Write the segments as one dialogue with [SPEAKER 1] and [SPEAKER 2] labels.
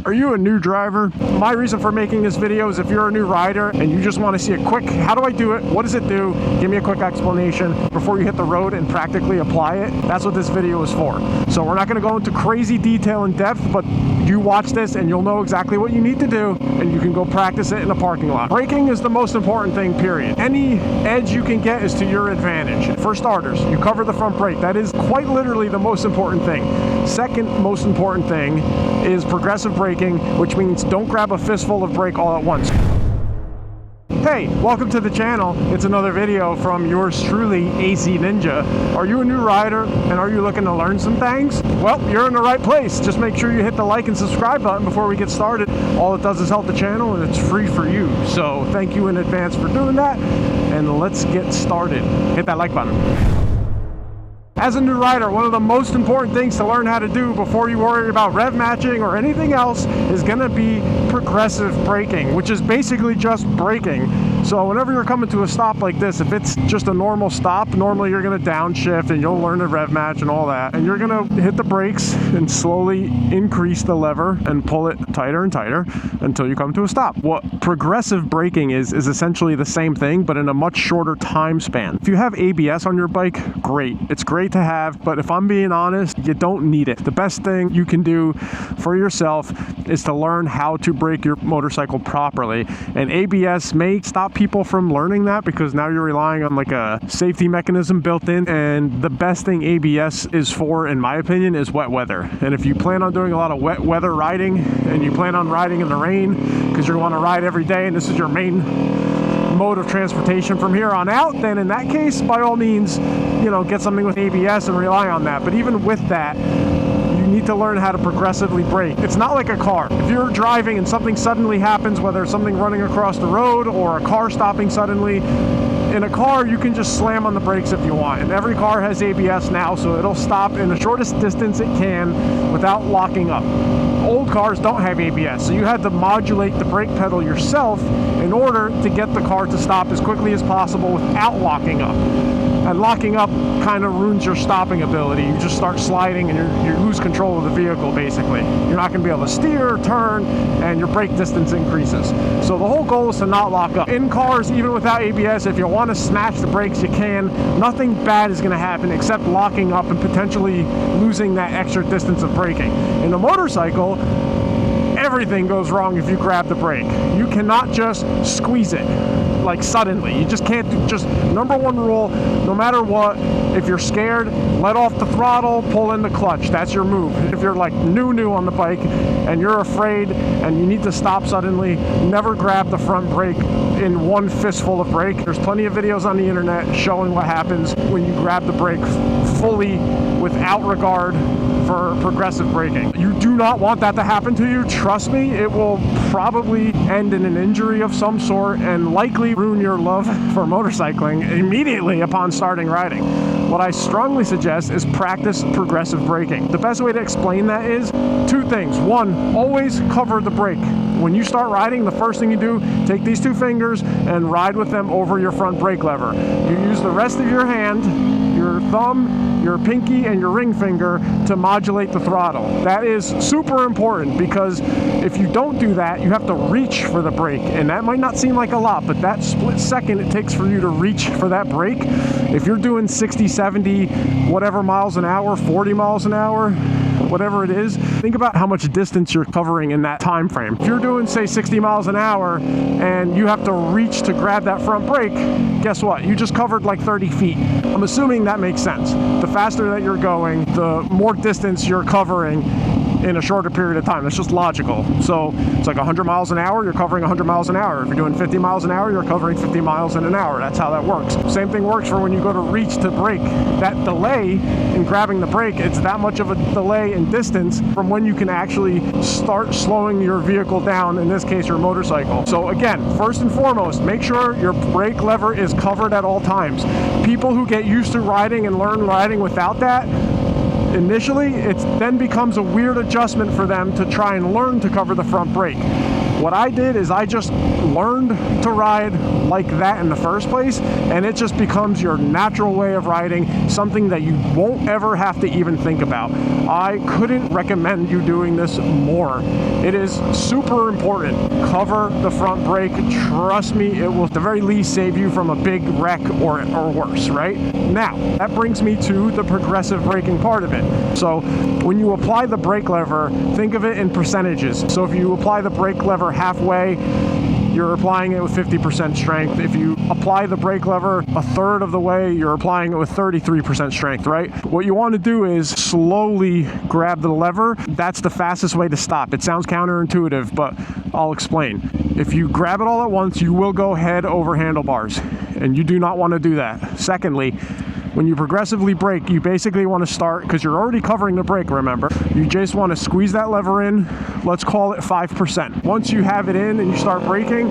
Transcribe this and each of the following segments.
[SPEAKER 1] Are you a new driver? My reason for making this video is if you're a new rider and you just want to see a quick, how do I do it? What does it do? Give me a quick explanation before you hit the road and practically apply it. That's what this video is for. So we're not going to go into crazy detail and depth, but you watch this and you'll know exactly what you need to do and you can go practice it in a parking lot. Braking is the most important thing, period. Any edge you can get is to your advantage. For starters, you cover the front brake. That is quite literally the most important thing. Second most important thing is progressive braking, which means don't grab a fistful of brake all at once. Hey, welcome to the channel. It's another video from yours truly, AC Ninja. Are you a new rider and are you looking to learn some things? Well, you're in the right place. Just make sure you hit the like and subscribe button before we get started. All it does is help the channel and it's free for you. So thank you in advance for doing that. And let's get started. Hit that like button. As a new rider, one of the most important things to learn how to do before you worry about rev matching or anything else is going to be progressive braking, which is basically just braking. So whenever you're coming to a stop like this, if it's just a normal stop, normally you're going to downshift and you'll learn to rev match and all that. And you're going to hit the brakes and slowly increase the lever and pull it tighter and tighter until you come to a stop. What progressive braking is essentially the same thing, but in a much shorter time span. If you have ABS on your bike, great. It's great to have, but if I'm being honest, you don't need it. The best thing you can do for yourself is to learn how to brake your motorcycle properly. And ABS may stop people from learning that because now you're relying on like a safety mechanism built in. And the best thing ABS is for, in my opinion, is wet weather. And if you plan on doing a lot of wet weather riding and you plan on riding in the rain because you want to ride every day and this is your main mode of transportation from here on out, then in that case, by all means, you know, get something with ABS and rely on that. But even with that, you need to learn how to progressively brake. It's not like a car. If you're driving and something suddenly happens, whether it's something running across the road or a car stopping suddenly, in a car, you can just slam on the brakes if you want. And every car has ABS now, so it'll stop in the shortest distance it can without locking up. Old cars don't have ABS, so you had to modulate the brake pedal yourself in order to get the car to stop as quickly as possible without locking up. And locking up kind of ruins your stopping ability. You just start sliding and you lose control of the vehicle, basically. You're not going to be able to steer, turn, and your brake distance increases. So the whole goal is to not lock up. In cars, even without ABS, if you want to smash the brakes, you can. Nothing bad is going to happen except locking up and potentially losing that extra distance of braking. In a motorcycle, everything goes wrong if you grab the brake. You cannot just squeeze it like suddenly. You just can't do, just number one rule, no matter what, if you're scared, let off the throttle, pull in the clutch. That's your move. If you're like new on the bike and you're afraid and you need to stop suddenly, never grab the front brake in one fistful of brake. There's plenty of videos on the internet showing what happens when you grab the brake fully without regard for progressive braking. You do not want that to happen to you. Trust me, it will probably end in an injury of some sort and likely ruin your love for motorcycling immediately upon starting riding. What I strongly suggest is practice progressive braking. The best way to explain that is two things. One, always cover the brake. When you start riding, the first thing you do, take these two fingers and ride with them over your front brake lever. You use the rest of your hand, your thumb, your pinky, and your ring finger to modulate the throttle. That is super important because if you don't do that, you have to reach for the brake. And that might not seem like a lot, but that split second it takes for you to reach for that brake, if you're doing 60, 70, whatever miles an hour, 40 miles an hour, whatever it is, think about how much distance you're covering in that time frame. If you're doing, say, 60 miles an hour and you have to reach to grab that front brake, guess what? You just covered like 30 feet. I'm assuming that makes sense. The faster that you're going, the more distance you're covering in a shorter period of time. That's just logical. So it's like 100 miles an hour, you're covering 100 miles an hour. If you're doing 50 miles an hour, you're covering 50 miles in an hour. That's how that works. Same thing works for when you go to reach to brake. That delay in grabbing the brake, it's that much of a delay in distance from when you can actually start slowing your vehicle down, in this case, your motorcycle. So again, first and foremost, make sure your brake lever is covered at all times. People who get used to riding and learn riding without that, initially, it then becomes a weird adjustment for them to try and learn to cover the front brake. What I did is I just learned to ride like that in the first place, and it just becomes your natural way of riding, something that you won't ever have to even think about. I couldn't recommend you doing this more. It is super important. Cover the front brake. Trust me, it will at the very least save you from a big wreck or worse, right? Now, that brings me to the progressive braking part of it. So when you apply the brake lever, think of it in percentages. So if you apply the brake lever halfway, you're applying it with 50% strength. If you apply the brake lever a third of the way, you're applying it with 33% strength, right? What you want to do is slowly grab the lever. That's the fastest way to stop. It sounds counterintuitive, but I'll explain. If you grab it all at once, you will go head over handlebars, and you do not want to do that. Secondly, when you progressively brake, you basically want to start, because you're already covering the brake, remember, you just want to squeeze that lever in. Let's call it 5%. Once you have it in and you start braking,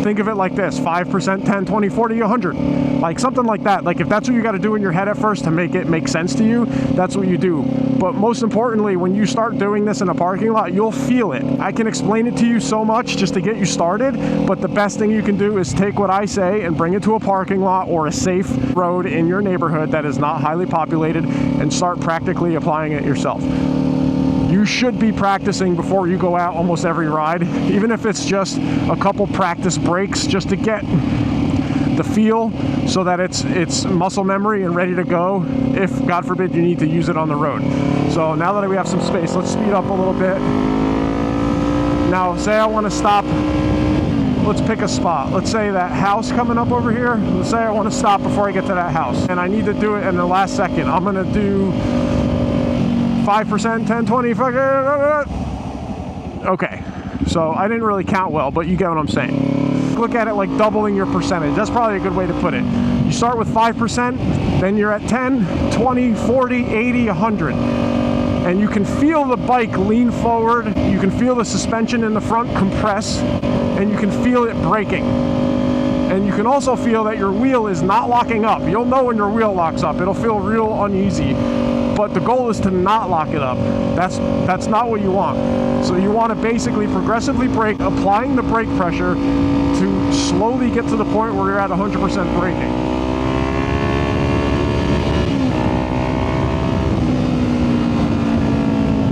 [SPEAKER 1] think of it like this: 5%, 10, 20, 40, 100, like something like that. Like if that's what you got to do in your head at first to make it make sense to you, that's what you do. But most importantly, when you start doing this in a parking lot, you'll feel it. I can explain it to you so much just to get you started, but the best thing you can do is take what I say and bring it to a parking lot or a safe road in your neighborhood that is not highly populated and start practically applying it yourself. You should be practicing before you go out almost every ride, even if it's just a couple practice breaks, just to get the feel so that it's muscle memory and ready to go if, God forbid, you need to use it on the road. So now that we have some space, let's speed up a little bit. Now, say I want to stop. Let's pick a spot. Let's say that house coming up over here. Let's say I want to stop before I get to that house, and I need to do it in the last second. I'm going to do 5%, 10, 20, okay. So I didn't really count well, but you get what I'm saying. Look at it like doubling your percentage. That's probably a good way to put it. You start with 5%, then you're at 10, 20, 40, 80, 100. And you can feel the bike lean forward. You can feel the suspension in the front compress, and you can feel it braking. And you can also feel that your wheel is not locking up. You'll know when your wheel locks up. It'll feel real uneasy. But the goal is to not lock it up. That's not what you want. So you want to basically progressively brake, applying the brake pressure to slowly get to the point where you're at 100% braking.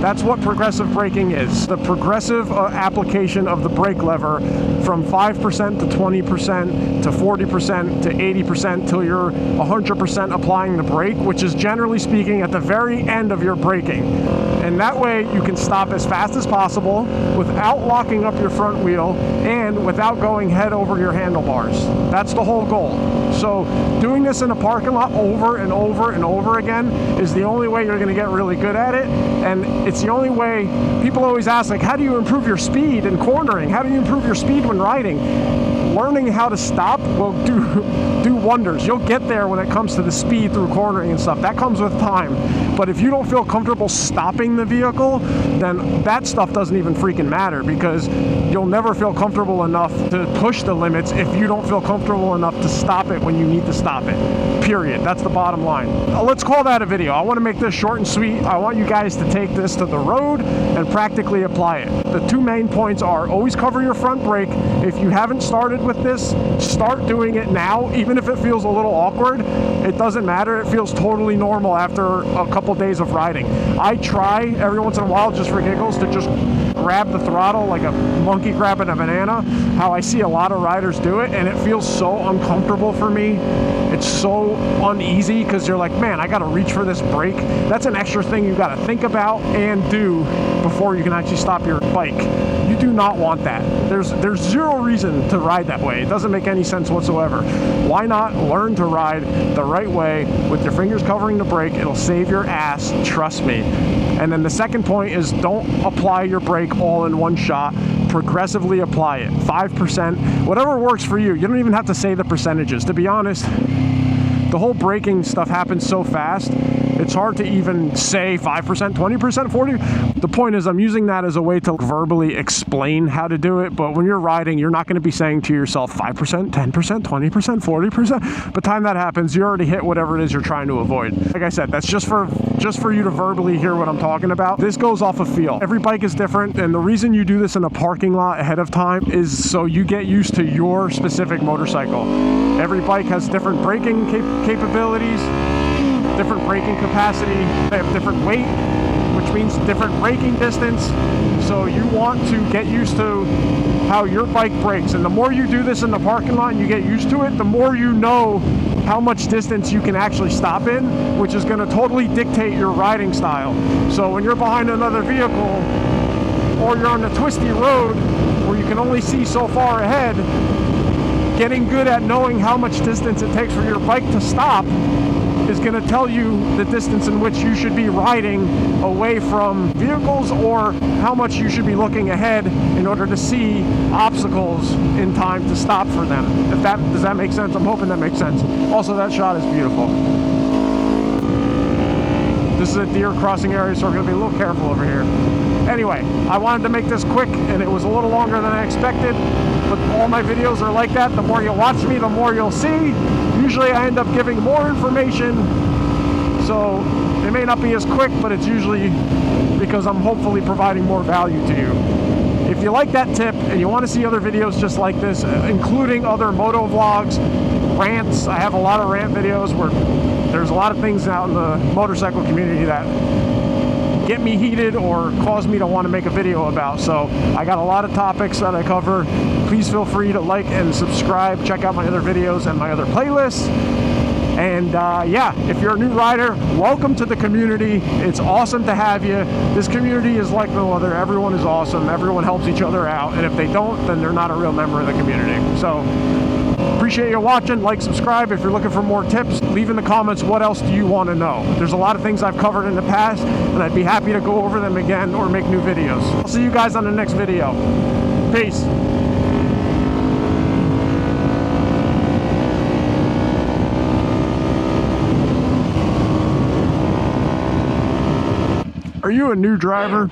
[SPEAKER 1] That's what progressive braking is. The progressive application of the brake lever from 5% to 20% to 40% to 80% till you're 100% applying the brake, which is generally speaking at the very end of your braking. And that way you can stop as fast as possible without locking up your front wheel and without going head over your handlebars. That's the whole goal. So doing this in a parking lot over and over and over again is the only way you're going to get really good at it. And it's the only way. People always ask, like, how do you improve your speed in cornering? How do you improve your speed when riding? Learning how to stop will do wonders. You'll get there when it comes to the speed through cornering and stuff. That comes with time. But if you don't feel comfortable stopping the vehicle, then that stuff doesn't even freaking matter, because you'll never feel comfortable enough to push the limits if you don't feel comfortable enough to stop it when you need to stop it. Period. That's the bottom line. Let's call that a video. I want to make this short and sweet. I want you guys to take this to the road and practically apply it. The two main points are always cover your front brake. If you haven't started with this, start doing it now. Even if it feels a little awkward, it doesn't matter. It feels totally normal after a couple days of riding. I try every once in a while, just for giggles, to just grab the throttle like a monkey grabbing a banana, how I see a lot of riders do it, and it feels so uncomfortable for me. It's so uneasy because you're like, man, I gotta reach for this brake. That's an extra thing you gotta think about and do before you can actually stop your bike. You do not want that. There's zero reason to ride that way. It doesn't make any sense whatsoever. Why not learn to ride the right way with your fingers covering the brake? It'll save your ass, trust me. And then the second point is, don't apply your brake all in one shot. Progressively apply it. 5%, whatever works for you. You don't even have to say the percentages. To be honest, the whole braking stuff happens so fast. it's hard to even say 5%, 20%, 40. The point is I'm using that as a way to verbally explain how to do it, but when you're riding, you're not going to be saying to yourself 5%, 10%, 20%, 40%. By the time that happens, you already hit whatever it is you're trying to avoid. Like I said, that's just for you to verbally hear what I'm talking about. This goes off of feel. Every bike is different, and the reason you do this in a parking lot ahead of time is so you get used to your specific motorcycle. Every bike has different braking capabilities, different braking capacity, they have different weight, which means different braking distance. So you want to get used to how your bike brakes, and the more you do this in the parking lot and you get used to it, the more you know how much distance you can actually stop in, which is going to totally dictate your riding style. So when you're behind another vehicle or you're on a twisty road where you can only see so far ahead, getting good at knowing how much distance it takes for your bike to stop is going to tell you the distance in which you should be riding away from vehicles, or how much you should be looking ahead in order to see obstacles in time to stop for them. Does that make sense? I'm hoping that makes sense. Also, that shot is beautiful. This is a deer crossing area, so we're going to be a little careful over here. Anyway, I wanted to make this quick, and it was a little longer than I expected, but all my videos are like that. The more you watch me, the more you'll see. Usually I end up giving more information, so it may not be as quick, but it's usually because I'm hopefully providing more value to you. If you like that tip and you want to see other videos just like this, including other moto vlogs, rants, I have a lot of rant videos where there's a lot of things out in the motorcycle community that get me heated or cause me to want to make a video about. So I got a lot of topics that I cover. Please feel free to like and subscribe. Check out my other videos and my other playlists. And yeah, if you're a new rider, welcome to the community. It's awesome to have you. This community is like no other. Everyone is awesome. Everyone helps each other out. And if they don't, then they're not a real member of the community. So appreciate you watching. Like, subscribe. If you're looking for more tips, leave in the comments what else do you want to know. There's a lot of things I've covered in the past, and I'd be happy to go over them again or make new videos. I'll see you guys on the next video. Peace. Are you a new driver?